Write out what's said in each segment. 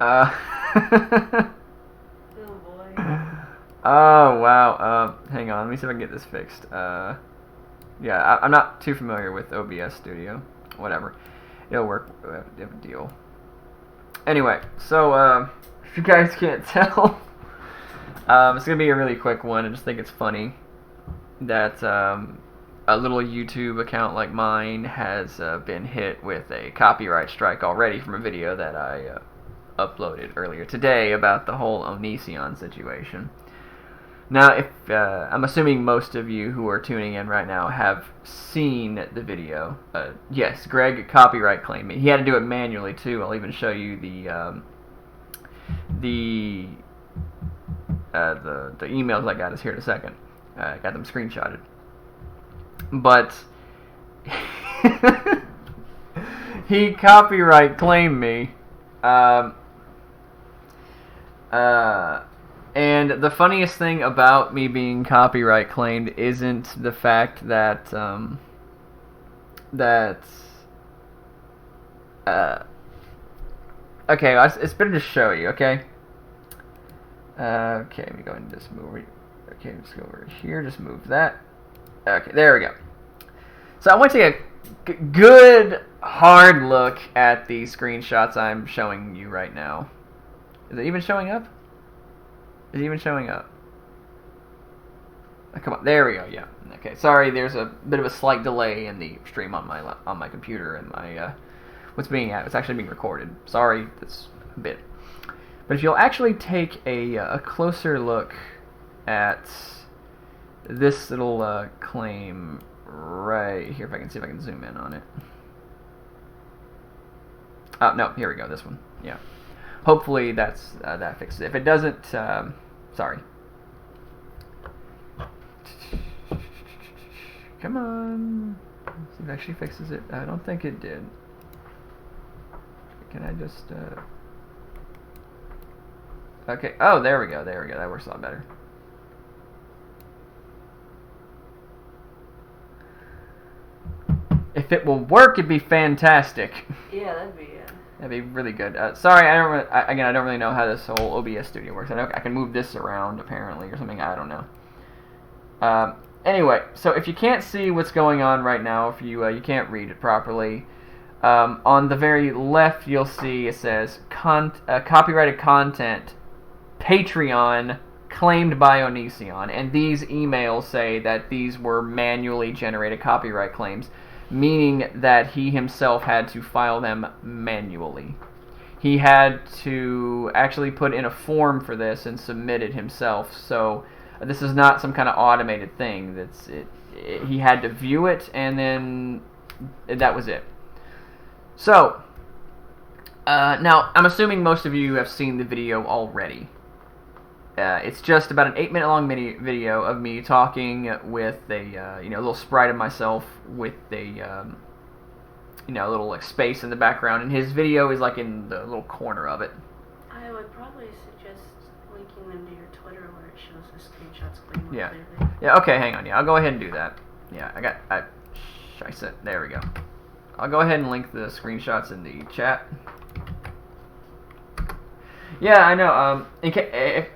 Oh boy. Oh wow. Hang on. Let me see if I can get this fixed. Yeah, I'm not too familiar with OBS Studio. Whatever. It'll work. We have a deal. Anyway, so if you guys can't tell, it's gonna be a really quick one. I just think it's funny that a little YouTube account like mine has been hit with a copyright strike already from a video that I uploaded earlier today about the whole Onision situation. Now, if I'm assuming most of you who are tuning in right now have seen the video. Yes, Greg copyright claimed me. He had to do it manually too. I'll even show you the emails I got is here in a second. I got them screenshotted. But he copyright claimed me. And the funniest thing about me being copyright claimed isn't the fact that okay, it's better to show you, okay? Okay, let me go and just move. Okay, just go over here, just move that. Okay, there we go. So I want to take a good hard look at the screenshots I'm showing you right now. Is it even showing up? Is it even showing up? Oh, come on, there we go. Yeah. Okay. Sorry, there's a bit of a slight delay in the stream on my computer and my it's actually being recorded. Sorry, that's a bit. But if you'll actually take a closer look at this little claim right here, if I can see if I can zoom in on it. Oh no, here we go. This one. Yeah. Hopefully that fixes it. If it doesn't, sorry. Come on. Let's see if it actually fixes it. I don't think it did. Can I just, okay. Oh, there we go. There we go. That works a lot better. If it will work, it'd be fantastic. Yeah, that'd be really good. Sorry, I don't really know how this whole OBS Studio works. I know I can move this around apparently or something. I don't know. Anyway, so if you can't see what's going on right now, if you can't read it properly, on the very left you'll see it says copyrighted content, Patreon claimed by Onision, and these emails say that these were manually generated copyright claims, meaning that he himself had to file them manually. He had to actually put in a form for this and submit it himself, so this is not some kind of automated thing. He had to view it, and then that was it. So, now, I'm assuming most of you have seen the video already. It's just about an 8-minute long video of me talking with a little sprite of myself with a little like space in the background, and his video is like in the little corner of it. I would probably suggest linking them to your Twitter where it shows the screenshots way more Yeah. clearly. Yeah. Okay. Hang on. Yeah, I'll go ahead and do that. Yeah. There we go. I'll go ahead and link the screenshots in the chat. Yeah, I know.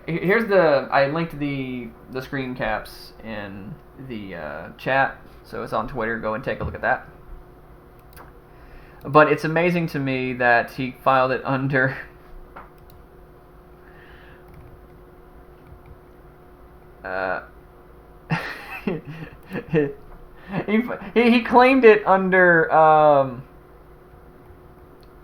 Here's I linked the screen caps in the chat, so it's on Twitter. Go and take a look at that. But it's amazing to me that he filed it under. He claimed it under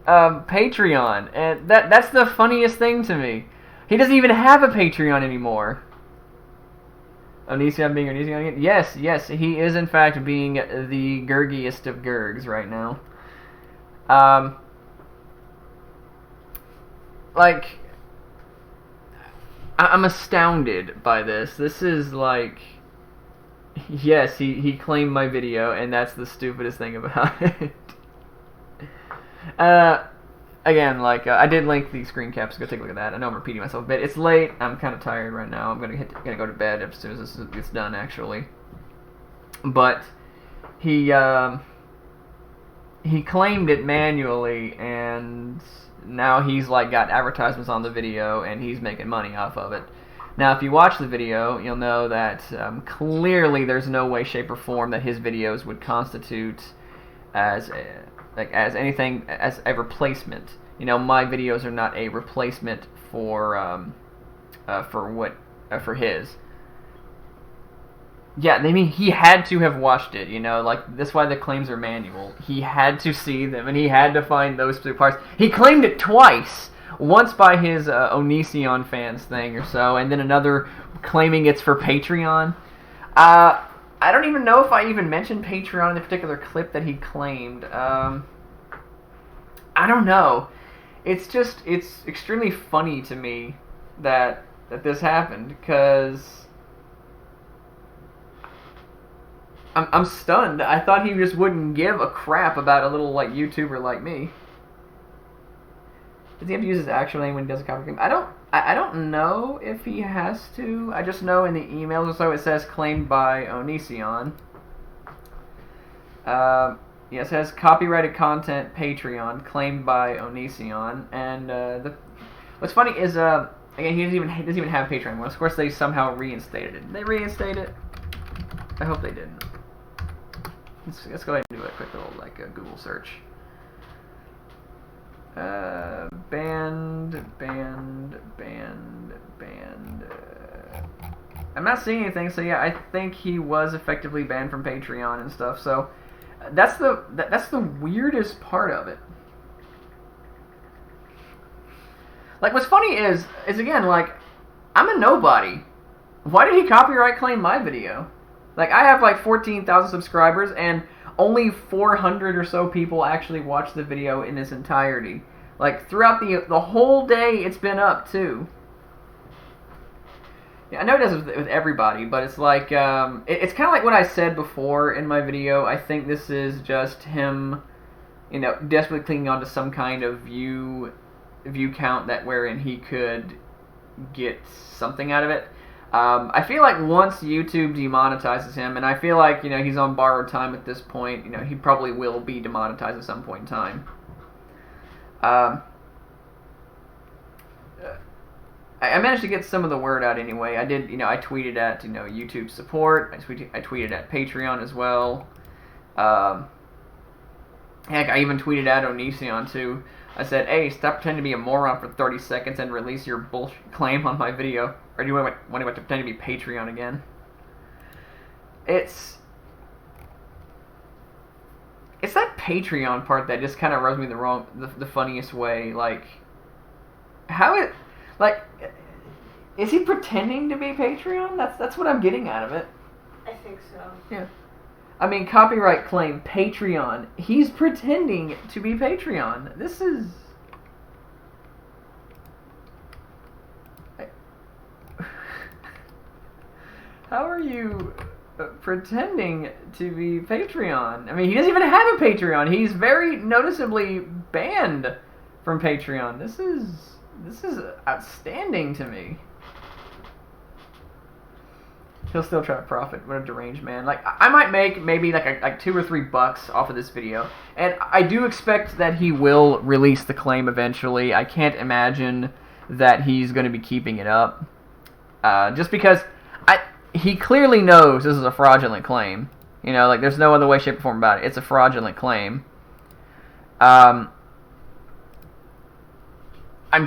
Patreon, and that's the funniest thing to me. He doesn't even have a Patreon anymore. Onision being Onision again? Yes, he is in fact being the gurgiest of gurgs right now. Like, I'm astounded by this. This is like, yes, he claimed my video, and that's the stupidest thing about it. Again, like, I did link the screen caps. Go take a look at that. I know I'm repeating myself a bit. It's late. I'm kind of tired right now. I'm gonna go to bed as soon as this gets done, actually. But he claimed it manually, and now he's like got advertisements on the video and he's making money off of it. Now, if you watch the video, you'll know that clearly there's no way, shape, or form that his videos would constitute as anything as a replacement. You know, my videos are not a replacement for his. Yeah, I mean, he had to have watched it, you know, like, that's why the claims are manual. He had to see them, and he had to find those specific parts. He claimed it twice. Once by his Onision fans thing or so, and then another claiming it's for Patreon. I don't even know if I even mentioned Patreon in the particular clip that he claimed. I don't know. It's extremely funny to me that this happened, because I'm stunned. I thought he just wouldn't give a crap about a little, like, YouTuber like me. Does he have to use his actual name when he does a copy claim? I don't know if he has to. I just know in the emails or so it says claimed by Onision. Yeah, it says copyrighted content Patreon claimed by Onision. And what's funny is again, he doesn't even have Patreon anymore. Of course, they somehow reinstated it. Did they reinstate it? I hope they didn't. Let's go ahead and do a quick little Google search. Banned. I'm not seeing anything, so yeah, I think he was effectively banned from Patreon and stuff. So that's the weirdest part of it. Like, what's funny is again, like, I'm a nobody. Why did he copyright claim my video? Like, I have like 14,000 subscribers, and only 400 or so people actually watch the video in its entirety. Like, throughout the whole day, it's been up, too. Yeah, I know it does with everybody, but it's like, it's kind of like what I said before in my video. I think this is just him, you know, desperately clinging on to some kind of view count that wherein he could get something out of it. I feel like once YouTube demonetizes him, and I feel like, you know, he's on borrowed time at this point, you know, he probably will be demonetized at some point in time. I managed to get some of the word out anyway. I did, you know, I tweeted at, you know, YouTube support. I tweeted at Patreon as well. Heck, I even tweeted at Onision too. I said, hey, stop pretending to be a moron for 30 seconds and release your bullshit claim on my video. Or do you want to pretend to be Patreon again? It's that Patreon part that just kind of rubs me the funniest way. Like, is he pretending to be Patreon? That's what I'm getting out of it. I think so. Yeah. I mean, copyright claim, Patreon. He's pretending to be Patreon. This is... How are you pretending to be Patreon? I mean, he doesn't even have a Patreon. He's very noticeably banned from Patreon. This is outstanding to me. He'll still try to profit. What a deranged man. Like, I might make maybe like $2 or $3 off of this video, and I do expect that he will release the claim eventually. I can't imagine that he's going to be keeping it up, just because he clearly knows this is a fraudulent claim. You know, like, there's no other way, shape, or form about it. It's a fraudulent claim. I'm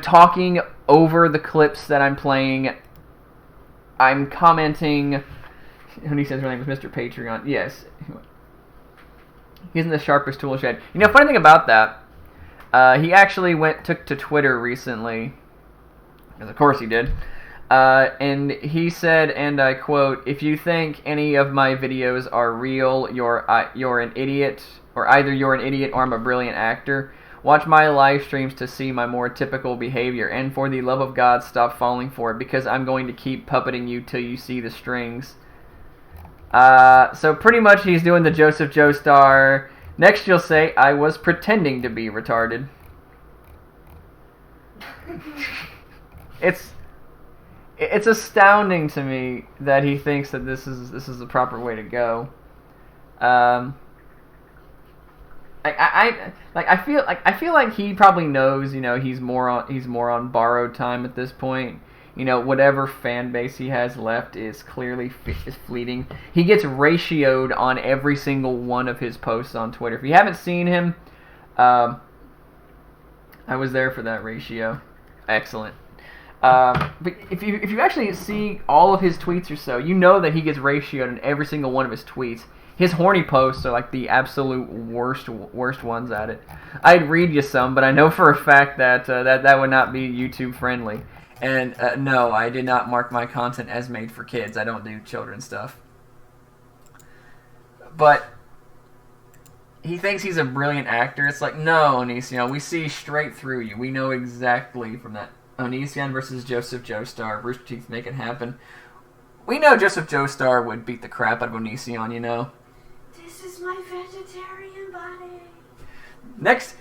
talking over the clips that I'm playing. I'm commenting. When he says her name is Mr. Patreon, yes, he's in the sharpest tool shed. You know, funny thing about that, he actually took to Twitter recently, because of course he did, and he said, and I quote, "If you think any of my videos are real, you're an idiot, or either you're an idiot or I'm a brilliant actor. Watch my live streams to see my more typical behavior, and for the love of God, stop falling for it, because I'm going to keep puppeting you till you see the strings." So pretty much he's doing the Joseph Joestar. Next you'll say, I was pretending to be retarded. It's astounding to me that he thinks that this is the proper way to go. I feel like he probably knows, he's more on borrowed time at this point. Whatever fan base he has left is clearly is fleeting. He gets ratioed on every single one of his posts on Twitter. If you haven't seen him, I was there for that ratio. Excellent. But if you actually see all of his tweets or so, you know that he gets ratioed in every single one of his tweets. His horny posts are like the absolute worst ones at it. I'd read you some, but I know for a fact that that would not be YouTube friendly. And no, I did not mark my content as made for kids. I don't do children's stuff. But he thinks he's a brilliant actor. It's like, no, Onision, we see straight through you. We know exactly from that. Onision versus Joseph Joestar. Rooster Teeth make it happen. We know Joseph Joestar would beat the crap out of Onision, This is my vegetarian body. Next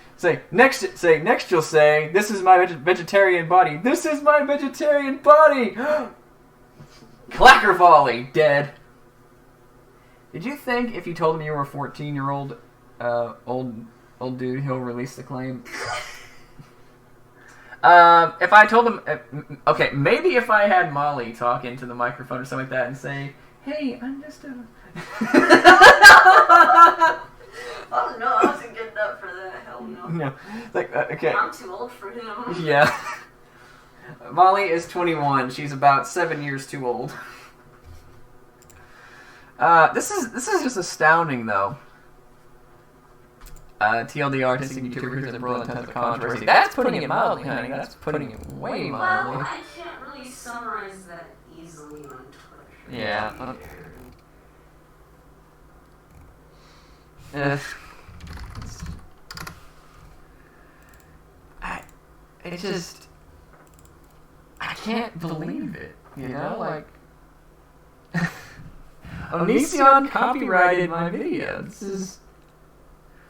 you'll say, this is my vegetarian body. This is my vegetarian body. Clacker volley, dead. Did you think if you told him you were a 14-year-old old dude, he'll release the claim? If I told him, okay, maybe if I had Molly talk into the microphone or something like that and say, hey, I'm just a... Oh no, I wasn't good enough for that. Hell no. No, okay. I'm too old for him. Yeah. Molly is 21. She's about 7 years too old. This is just astounding, though. TLDR, artistic YouTubers that embroiled in tons of controversy. That's putting it mildly, honey. That's putting it way mildly. Well, I can't really summarize that easily on Twitter. Yeah. I can't believe it, like... Onision copyrighted my video. This is...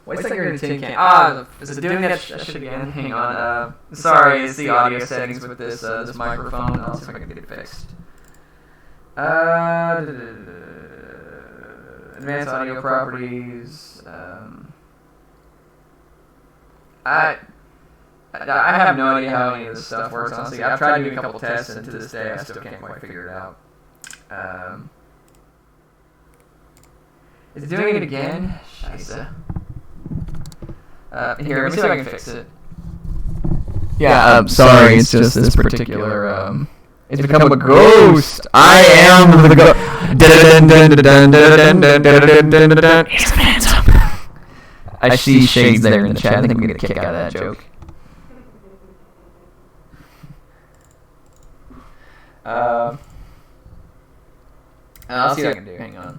What's that you're in a tin can? Is it doing that shit again? Hang on, sorry, it's the audio settings with this microphone. I'll see if I can get it fixed. Advanced audio properties, I have no idea how any of this stuff works, honestly. I've tried doing a couple tests, and to this day, I still can't quite figure it out. Is it doing it again? Scheisse. Here, let me see if I can fix it. Yeah, sorry, it's just this particular, it's become a ghost. I am the ghost. He's phantom. I see shades there in the chat. I think I'm gonna get a kick out of that joke. I'll see what I can do. Hang on.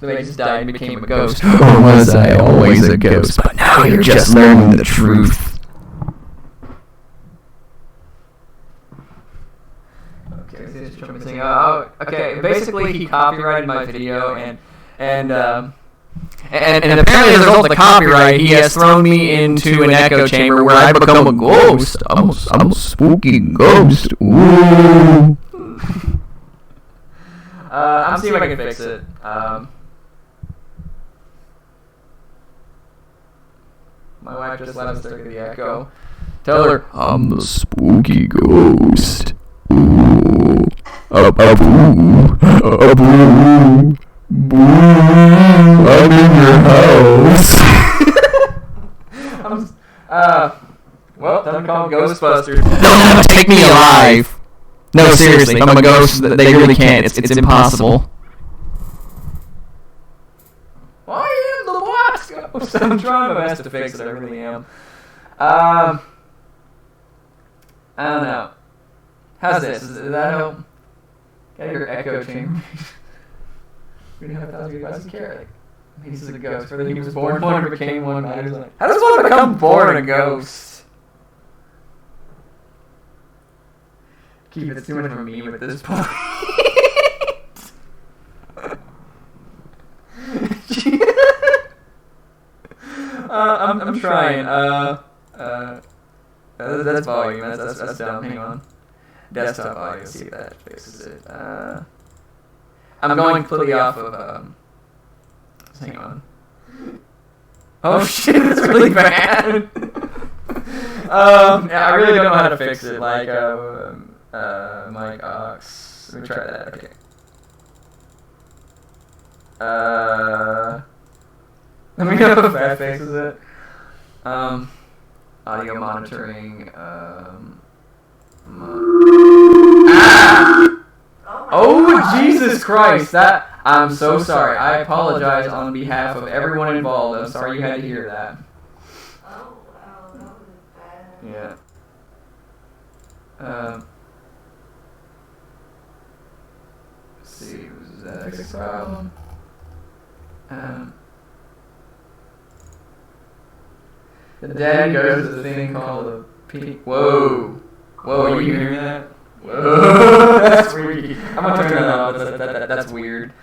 So they just died and became a ghost. Or was I always a ghost? But now you're just learning the truth. Okay, basically he copyrighted my video and apparently as a result of the copyright, he has thrown me into an echo chamber where I become a ghost. I'm a spooky ghost. Ooh. I'm seeing if I can fix it. My wife just let us look at the echo. Tell her, I'm the spooky ghost. Ooh. Boo. Boo. I'm in your house. Well, time to call Ghostbusters. They'll never take me alive. No, seriously, I'm a ghost. They really can't. It's impossible. I am the last ghost. I'm trying my best to fix it. I really am. I don't know. How's this? Does that help? Got your echo chamber. We don't have thousands of doesn't care. Like, he's a ghost. Whether he was born one or became one matters. Like, how does one become born a ghost? Keep it too much of a meme at this point. I'm trying. That's volume. That's dumb. Hang on. Desktop audio. See if that fixes it. I'm going completely off of. Hang on. Oh shit, that's really bad. Yeah, I really don't know how to fix it. Like, Mike Ox. Let me try that. Okay. Let me know if that fixes it. Audio monitoring. Ah! Oh, Jesus Christ! I'm so sorry. I apologize on behalf of everyone involved. I'm sorry you had to hear that. Oh, wow, that was bad. Yeah. Let's see, was that a fix problem? The daddy goes to the thing called a P. Whoa. Whoa, are you hearing that? Whoa. That's freaky. I'm gonna turn that off. That's weird.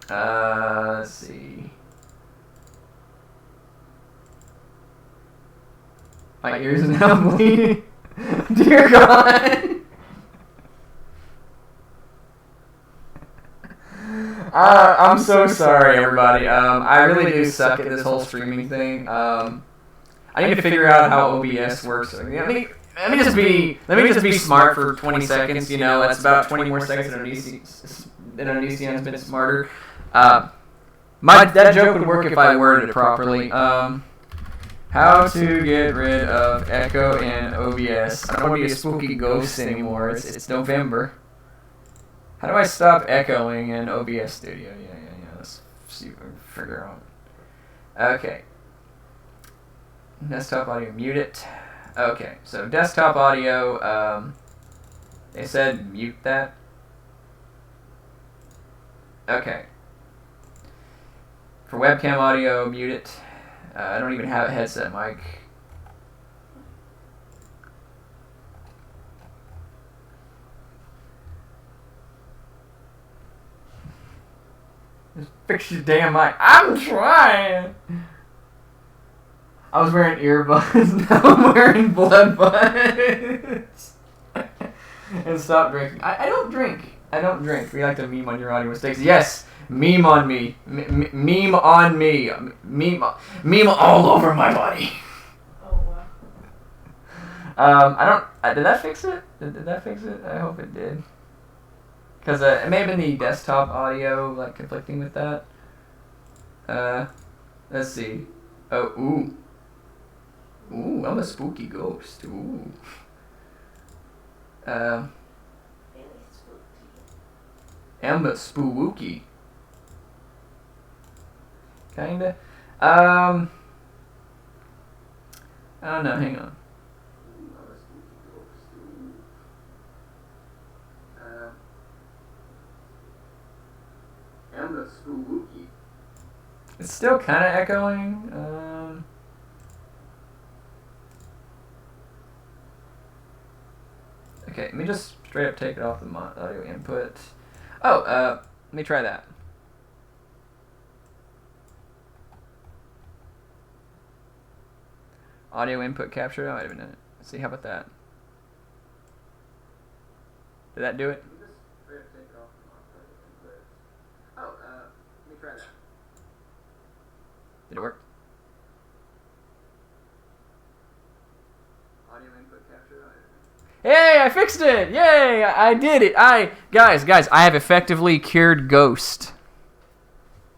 Let's see. My ears are now bleeding. Dear God. I'm so sorry, everybody. I really do suck at this whole streaming thing. I need to figure out how OBS works. Let me just be smart for 20 seconds. You know, that's about 20 more seconds than Onision's been smarter. That joke would work if I worded it properly. How to get rid of echo in OBS. I don't want to be a spooky ghost anymore. It's November. How do I stop echoing in OBS Studio? Yeah. Let's see if we can figure out. Okay. Desktop audio, mute it. Okay, so desktop audio, they said mute that. Okay. For webcam audio, mute it. I don't even have a headset mic. Just fix your damn mic. I'm trying! I was wearing earbuds, now I'm wearing blood buds. And stop drinking. I don't drink. We like to meme on your audio mistakes. Yes! Meme on me. Meme on me. Meme all over my body. Oh, wow. Did that fix it? Did that fix it? I hope it did. Because it may have been the desktop audio, like, conflicting with that. Let's see. Oh, ooh. Ooh, I'm a spooky ghost. Ooh. Really spooky. I'm a spooky. Kinda. I don't know, hang on. I'm a spooky. It's still kind of echoing. Okay, let me just straight up take it off the audio input. Oh, let me try that. Audio input capture. Oh, wait a minute. Let's see, how about that? Did that do it? Oh, let me try that. Did it work? Audio input capture. Hey, I fixed it! Yay! I did it! Guys, I have effectively cured Ghost.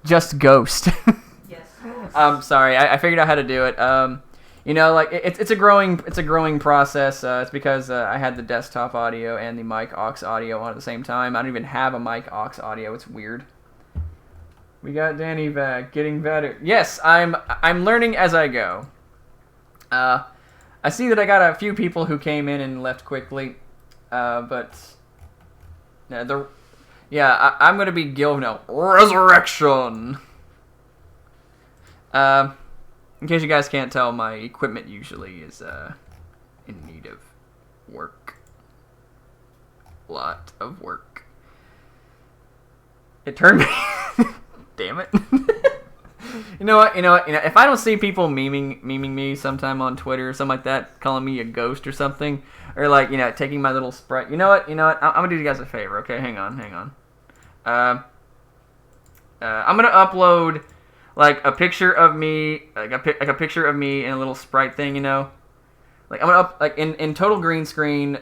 Just Ghost. Yes. I'm sorry. I figured out how to do it. You know, like it's a growing process. It's because I had the desktop audio and the mic aux audio on at the same time. I don't even have a mic aux audio. It's weird. We got Danny back, getting better. Yes, I'm learning as I go. I see that I got a few people who came in and left quickly, but I'm gonna be Gil now. Resurrection. In case you guys can't tell, my equipment usually is in need of work. Lot of work. It turned me. Damn it. You know what? If I don't see people memeing me sometime on Twitter or something like that, calling me a ghost or something, or like, taking my little sprite. You know what? I'm gonna do you guys a favor. Okay, hang on. I'm gonna upload like a picture of me, like a picture of me in a little sprite thing, you know. Like I'm gonna like in total green screen.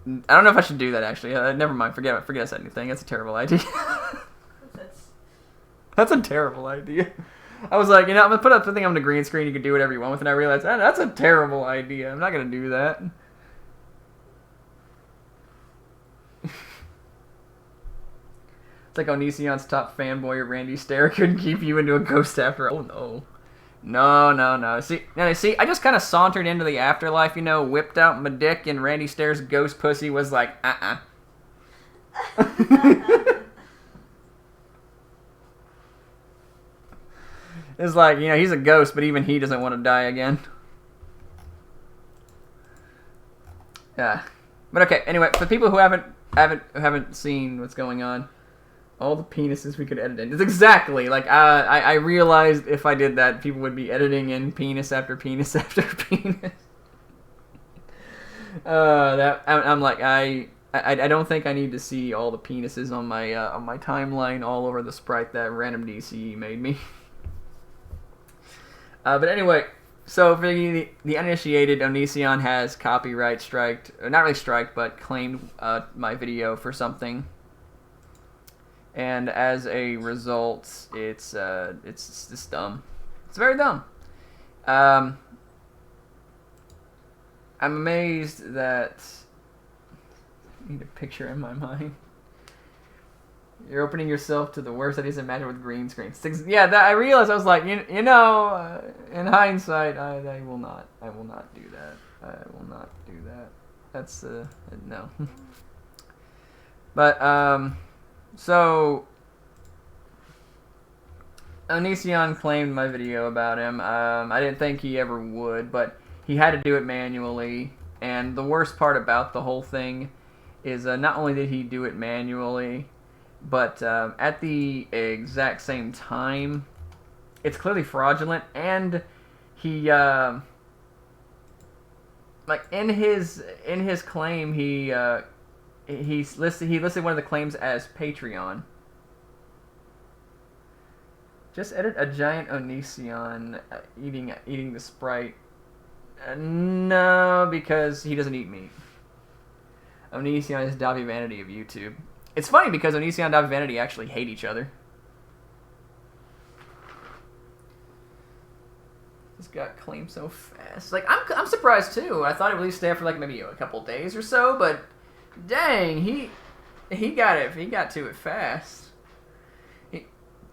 I don't know if I should do that actually. Never mind. Forget I said anything. That's a terrible idea. That's a terrible idea. I was like, you know, I'm gonna put up something on the green screen. You can do whatever you want with it. And I realized that's a terrible idea. I'm not gonna do that. It's like Onision's top fanboy, Randy Stair, couldn't keep you into a ghost after. Oh no. No. See, I just kind of sauntered into the afterlife, you know, whipped out my dick, and Randy Stair's ghost pussy was like, It's like, you know, he's a ghost, but even he doesn't want to die again. Yeah. But okay, anyway, for people who haven't seen what's going on, all the penises we could edit in. It's exactly like I realized if I did that, people would be editing in penis after penis after penis. I'm like I don't think I need to see all the penises on my timeline all over the sprite that random DCE made me. But anyway, so for the uninitiated, Onision has copyright striked, not really striked, but claimed my video for something. And as a result, it's dumb. It's very dumb. I'm amazed that I need a picture in my mind. You're opening yourself to the worst ideas imagined with green screens. Yeah, I realized. I was like, you know, in hindsight, I will not do that. I will not do that. That's no. But so Onision claimed my video about him. I didn't think he ever would, but he had to do it manually. And the worst part about the whole thing is not only did he do it manually, but at the exact same time, it's clearly fraudulent. And he like in his claim, he listed one of the claims as Patreon. Just edit a giant Onision eating the sprite. No, because he doesn't eat meat. Onision is Davi Vanity of YouTube. It's funny because Onision and Davi Vanity actually hate each other. This got claimed so fast. Like I'm surprised too. I thought it would at least stay for like maybe a couple days or so, but dang, he got to it fast.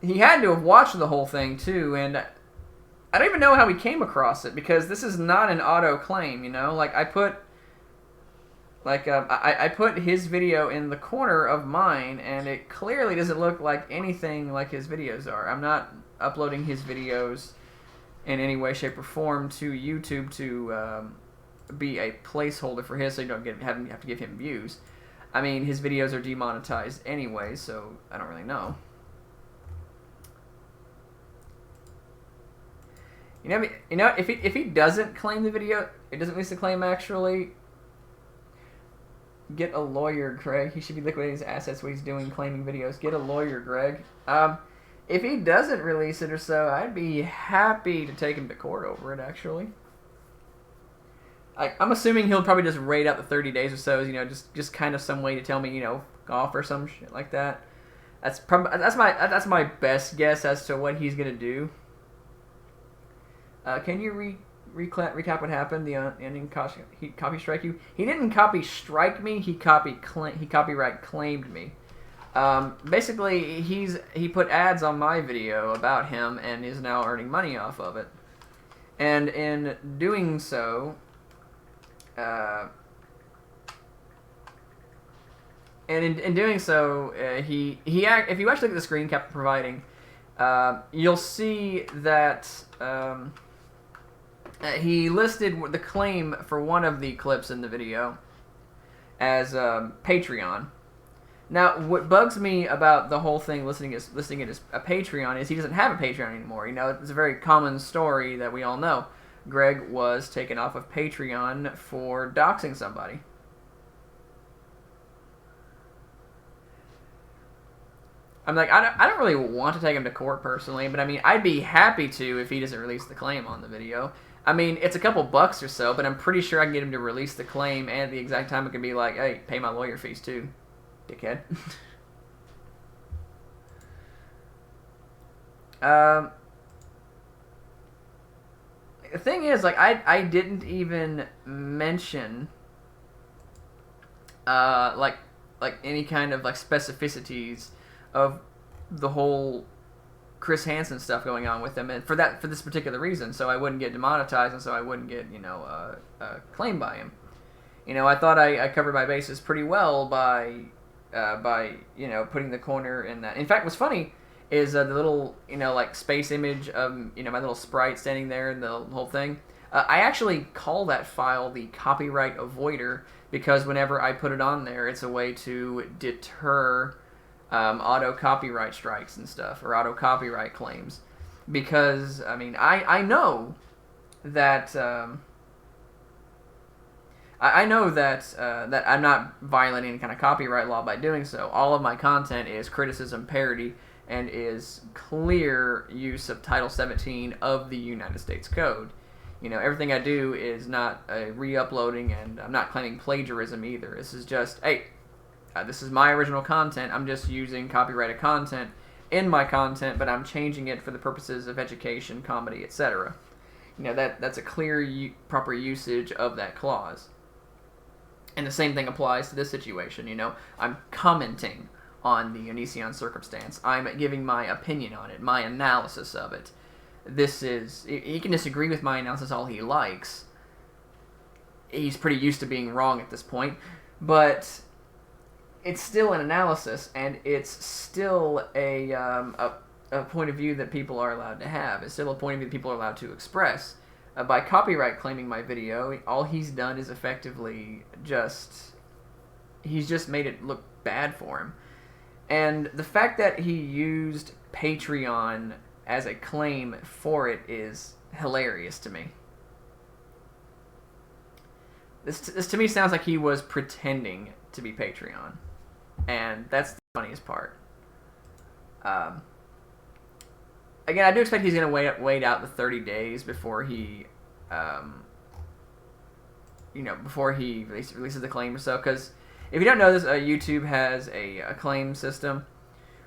He had to have watched the whole thing too, and I don't even know how he came across it because this is not an auto claim, you know. Like I put his video in the corner of mine, and it clearly doesn't look like anything like his videos are. I'm not uploading his videos in any way, shape, or form to YouTube to be a placeholder for his, so you don't have to give him views. I mean, his videos are demonetized anyway, so I don't really know. You know, if he doesn't claim the video, it doesn't release the claim actually. Get a lawyer, Greg. He should be liquidating his assets. What he's doing, claiming videos. Get a lawyer, Greg. If he doesn't release it or so, I'd be happy to take him to court over it. Actually, I'm assuming he'll probably just rate out the 30 days or so. You know, just kind of some way to tell me, you know, off or some shit like that. That's my best guess as to what he's gonna do. Can you recap what happened? The Onion he copy strike you. He didn't copy strike me. He copyright claimed me. Basically, he put ads on my video about him and is now earning money off of it. And in doing so, if you actually look at the screen cap providing, you'll see that he listed the claim for one of the clips in the video as Patreon. Now, what bugs me about the whole thing listing it as a Patreon is he doesn't have a Patreon anymore. You know, it's a very common story that we all know. Greg was taken off of Patreon for doxing somebody. I'm like, I don't really want to take him to court personally, but I mean, I'd be happy to if he doesn't release the claim on the video. I mean, it's a couple bucks or so, but I'm pretty sure I can get him to release the claim, and at the exact time it can be like, hey, pay my lawyer fees too, dickhead. The thing is, like, I didn't even mention, like any kind of, like, specificities of the whole Chris Hansen stuff going on with him, and for this particular reason, so I wouldn't get demonetized, and so I wouldn't get, you know, claimed by him. You know, I thought I covered my bases pretty well by you know, putting the corner in that. In fact, what's funny is the little, you know, like, space image of, you know, my little sprite standing there and the whole thing. I actually call that file the copyright avoider, because whenever I put it on there, it's a way to deter auto copyright strikes and stuff, or auto copyright claims. Because, I mean, I know that I know that that I'm not violating any kind of copyright law by doing so. All of my content is criticism, parody, and is clear use of Title 17 of the United States Code. You know, everything I do is not re-uploading, and I'm not claiming plagiarism either. This is just, hey, this is my original content. I'm just using copyrighted content in my content, but I'm changing it for the purposes of education, comedy, etc. You know, that's a clear, proper usage of that clause. And the same thing applies to this situation. You know, I'm commenting on the Onision circumstance. I'm giving my opinion on it, my analysis of it. This is, he can disagree with my analysis all he likes. He's pretty used to being wrong at this point, but it's still an analysis, and it's still a point of view that people are allowed to have. It's still a point of view that people are allowed to express. By copyright claiming my video, all he's done is effectively he's just made it look bad for him. And the fact that he used Patreon as a claim for it is hilarious to me. This to me sounds like he was pretending to be Patreon. And that's the funniest part. Again, I do expect he's going to wait out the 30 days before he, you know, before he releases the claim or so. Because if you don't know this, YouTube has a claim system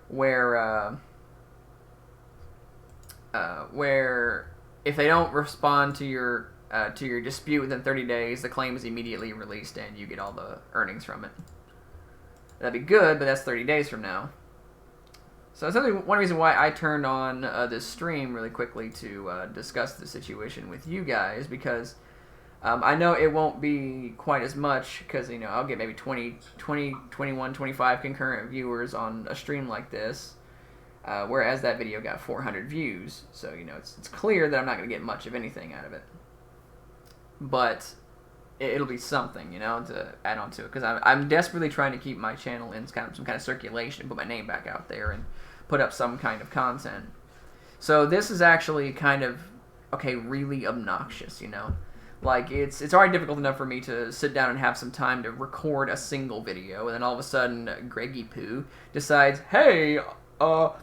where if they don't respond to your dispute within 30 days, the claim is immediately released and you get all the earnings from it. That'd be good, but that's 30 days from now. So that's only one reason why I turned on this stream really quickly to discuss the situation with you guys, because I know it won't be quite as much, because, you know, I'll get maybe 20, 21, 25 concurrent viewers on a stream like this, whereas that video got 400 views. So, you know, it's clear that I'm not going to get much of anything out of it. But it'll be something, you know, to add on to it, because I'm desperately trying to keep my channel in some kind of circulation, put my name back out there, and put up some kind of content. So this is actually kind of, okay, really obnoxious, you know. Like, it's already difficult enough for me to sit down and have some time to record a single video, and then all of a sudden, Greggy Poo decides, hey,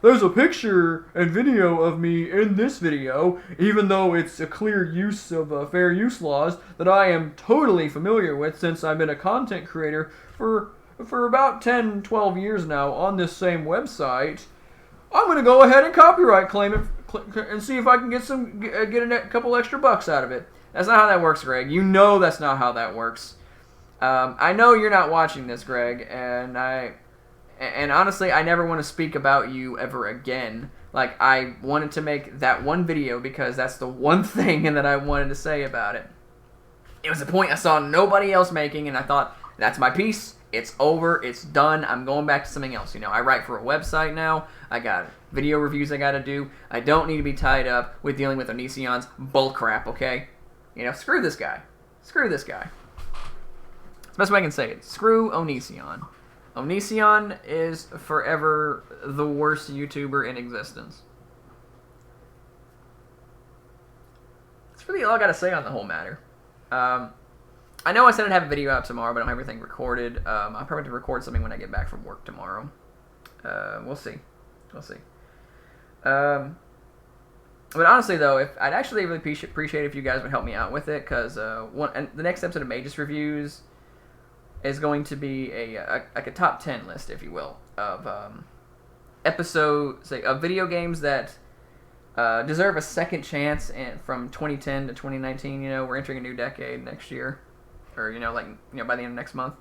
there's a picture and video of me in this video, even though it's a clear use of fair use laws that I am totally familiar with, since I've been a content creator for about 10, 12 years now on this same website. I'm going to go ahead and copyright claim it and see if I can get a couple extra bucks out of it. That's not how that works, Greg. You know that's not how that works. I know you're not watching this, Greg, and honestly, I never want to speak about you ever again. Like, I wanted to make that one video because that's the one thing that I wanted to say about it. It was a point I saw nobody else making, and I thought, that's my piece. It's over. It's done. I'm going back to something else. You know, I write for a website now. I got video reviews I got to do. I don't need to be tied up with dealing with Onision's bullcrap, okay? You know, screw this guy. Screw this guy. That's the best way I can say it. Screw Onision. Onision is forever the worst YouTuber in existence. That's really all I got to say on the whole matter. I know I said I'd have a video out tomorrow, but I don't have everything recorded. I'll probably have to record something when I get back from work tomorrow. We'll see. We'll see. But honestly, though, I'd actually really appreciate if you guys would help me out with it, because the next episode of Magus Reviews is going to be like a top 10 list, if you will, of of video games that deserve a second chance, and from 2010 to 2019. We're entering a new decade next year, or by the end of next month.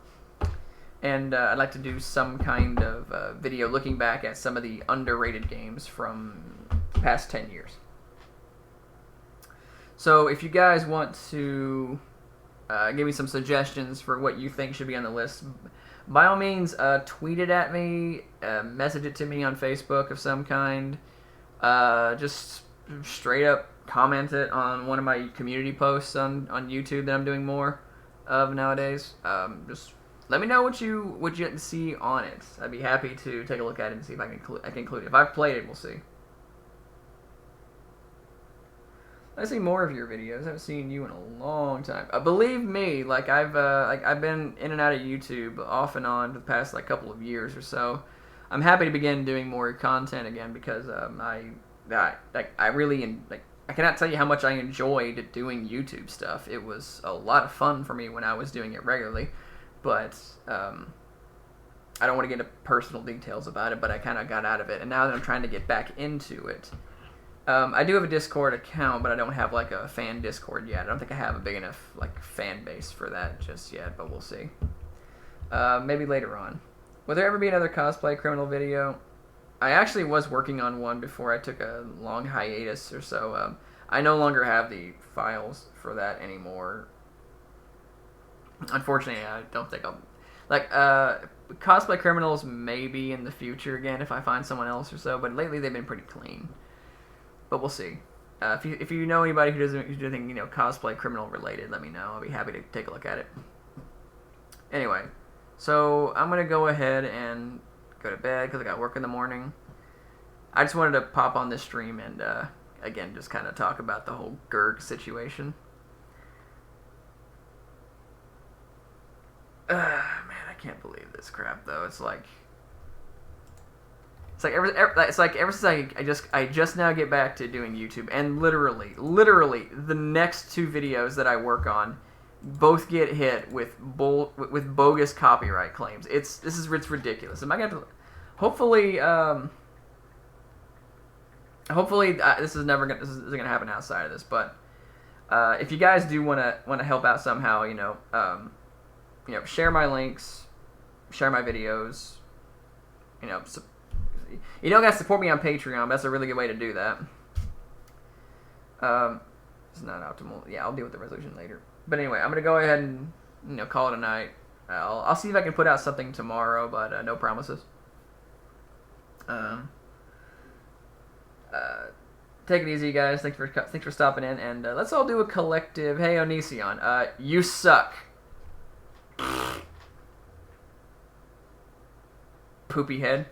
And I'd like to do some kind of video looking back at some of the underrated games from the past 10 years. So if you guys want to give me some suggestions for what you think should be on the list, by all means, tweet it at me, message it to me on Facebook of some kind, just straight up comment it on one of my community posts on YouTube that I'm doing more of nowadays. Just let me know what you see on it. I'd be happy to take a look at it and see if I can include it. If I've played it, we'll see. I see more of your videos. I haven't seen you in a long time. Believe me, I've been in and out of YouTube off and on for the past couple of years or so. I'm happy to begin doing more content again, because I cannot tell you how much I enjoyed doing YouTube stuff. It was a lot of fun for me when I was doing it regularly, but I don't want to get into personal details about it. But I kind of got out of it, and now that I'm trying to get back into it. I do have a Discord account, but I don't have a fan Discord yet. I don't think I have a big enough fan base for that just yet, but we'll see. Maybe later on. Will there ever be another cosplay criminal video? I actually was working on one before I took a long hiatus or so. I no longer have the files for that anymore. Unfortunately, I don't think I'll... cosplay criminals maybe in the future again if I find someone else or so, but lately they've been pretty clean. But we'll see. If you know anybody who's doing cosplay criminal related, let me know. I'll be happy to take a look at it. Anyway, so I'm gonna go ahead and go to bed because I got work in the morning. I just wanted to pop on this stream and again just kind of talk about the whole Gurg situation. Man, I can't believe this crap though. It's like ever since I just now get back to doing YouTube, and literally the next two videos that I work on both get hit with bogus copyright claims. It's ridiculous. Am I gonna hopefully this isn't gonna happen outside of this, but if you guys do want to help out somehow, share my links, share my videos, you don't guys support me on Patreon, but that's a really good way to do that. It's not optimal. Yeah, I'll deal with the resolution later. But anyway, I'm gonna go ahead and call it a night. I'll see if I can put out something tomorrow, but no promises. Take it easy, guys. Thanks for stopping in, and let's all do a collective. Hey, Onision, you suck. Poopy head.